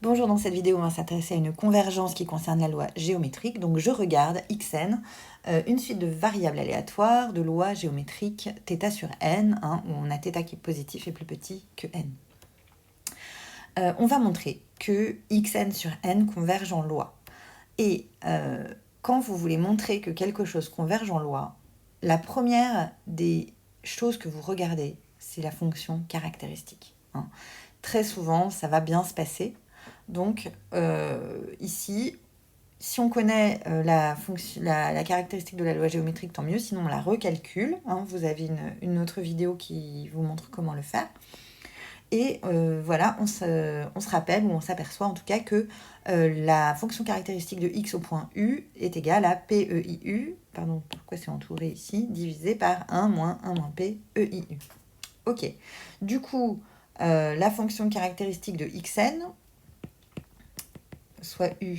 Bonjour, dans cette vidéo, on va s'intéresser à une convergence qui concerne la loi géométrique. Donc je regarde xn, une suite de variables aléatoires de lois géométriques θ sur n, où on a θ qui est positif et plus petit que n. On va montrer que xn sur n converge en loi. Et quand vous voulez montrer que quelque chose converge en loi, la première des choses que vous regardez, c'est la fonction caractéristique. Très souvent, ça va bien se passer. Donc ici, si on connaît la caractéristique de la loi géométrique, tant mieux, sinon on la recalcule. Vous avez une autre vidéo qui vous montre comment le faire. Et voilà, on se rappelle, ou on s'aperçoit en tout cas que la fonction caractéristique de x au point u est égale à PEIU, pardon, pourquoi c'est entouré ici, divisé par 1 moins 1 moins PEIU. Ok, du coup, la fonction caractéristique de xn, soit u,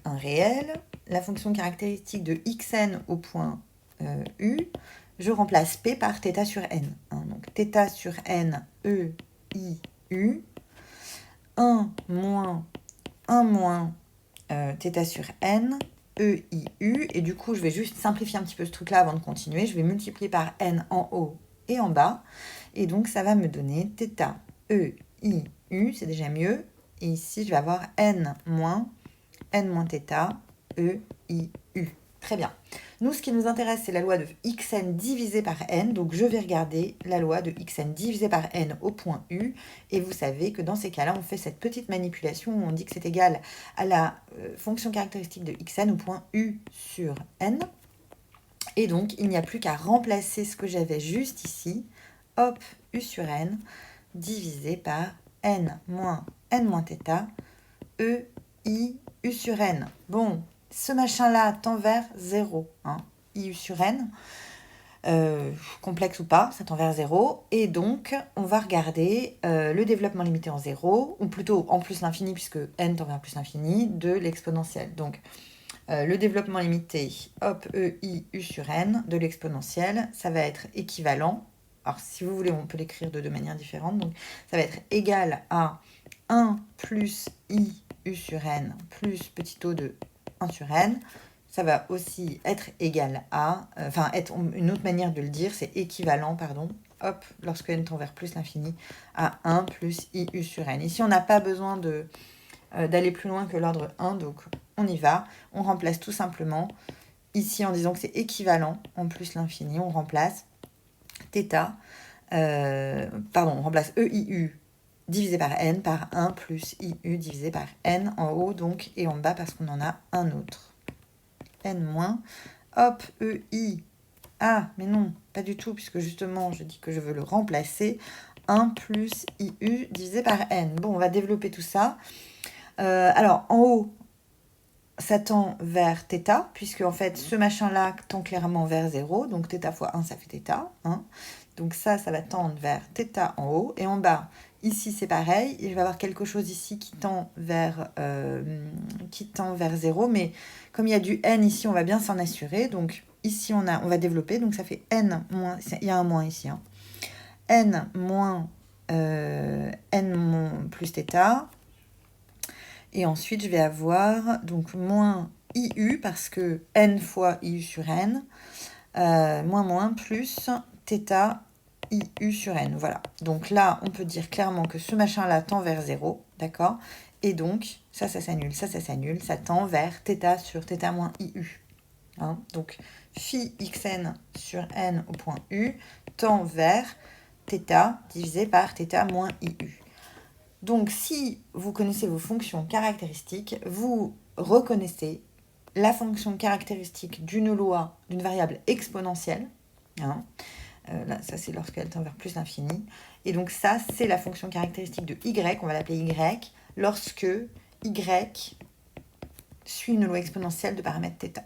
un réel, la fonction caractéristique de xn au point u, je remplace p par θ sur n. Donc θ sur n, e, i, u, 1 moins 1 moins θ sur n, e, i, u, et du coup je vais juste simplifier un petit peu ce truc là avant de continuer, je vais multiplier par n en haut et en bas, et donc ça va me donner θ, e, i, u, c'est déjà mieux, et ici je vais avoir n moins θ, e, i, u. Très bien. Nous, ce qui nous intéresse, c'est la loi de xn divisé par n. Donc, je vais regarder la loi de xn divisé par n au point u. Et vous savez que dans ces cas-là, on fait cette petite manipulation où on dit que c'est égal à la fonction caractéristique de xn au point u sur n. Et donc, il n'y a plus qu'à remplacer ce que j'avais juste ici. Hop, u sur n divisé par n moins θ, e, i, u sur n. Bon, ce machin-là tend vers 0, iu sur n, complexe ou pas, ça tend vers 0, et donc on va regarder le développement limité en 0, ou plutôt en plus l'infini, puisque n tend vers plus l'infini, de l'exponentielle. Donc le développement limité, hop, e, i, u sur n, de l'exponentielle, ça va être équivalent. Alors si vous voulez, on peut l'écrire de deux manières différentes, donc ça va être égal à 1 plus i u sur n plus petit o de 1 sur n, ça va aussi être égal à, être une autre manière de le dire, c'est équivalent, pardon, hop, lorsque n tend vers plus l'infini, à 1 plus i u sur n. Ici, on n'a pas besoin d'aller plus loin que l'ordre 1, donc on y va. On remplace tout simplement, ici en disant que c'est équivalent, en plus l'infini, on remplace θ, on remplace EIU divisé par n par 1 plus iu divisé par n en haut donc et en bas parce qu'on en a un autre. n moins, hop, ei, ah mais non, pas du tout puisque justement je dis que je veux le remplacer, 1 plus iu divisé par n. Bon, on va développer tout ça. Alors en haut, ça tend vers θ, puisque en fait ce machin-là tend clairement vers 0, donc θ fois 1 ça fait θ. Donc ça va tendre vers θ en haut, et en bas, ici c'est pareil, il va y avoir quelque chose ici qui tend vers 0, mais comme il y a du n ici, on va bien s'en assurer, donc ici on va développer, donc ça fait n moins, il y a un moins ici, n moins plus θ, et ensuite je vais avoir donc moins iu, parce que n fois iu sur n, moins plus θ iu sur n. Voilà. Donc là, on peut dire clairement que ce machin-là tend vers 0, d'accord? Et donc, ça s'annule, ça s'annule, ça tend vers θ sur θ moins iu. Donc, phi xn sur n au point u tend vers θ divisé par θ moins iu. Donc, si vous connaissez vos fonctions caractéristiques, vous reconnaissez la fonction caractéristique d'une loi, d'une variable exponentielle. Là, ça, c'est lorsqu'elle tend vers plus l'infini. Et donc, ça, c'est la fonction caractéristique de y, on va l'appeler y, lorsque y suit une loi exponentielle de paramètre θ.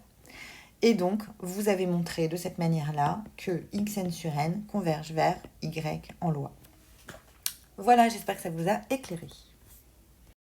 Et donc, vous avez montré de cette manière-là que xn sur n converge vers y en loi. Voilà, j'espère que ça vous a éclairé.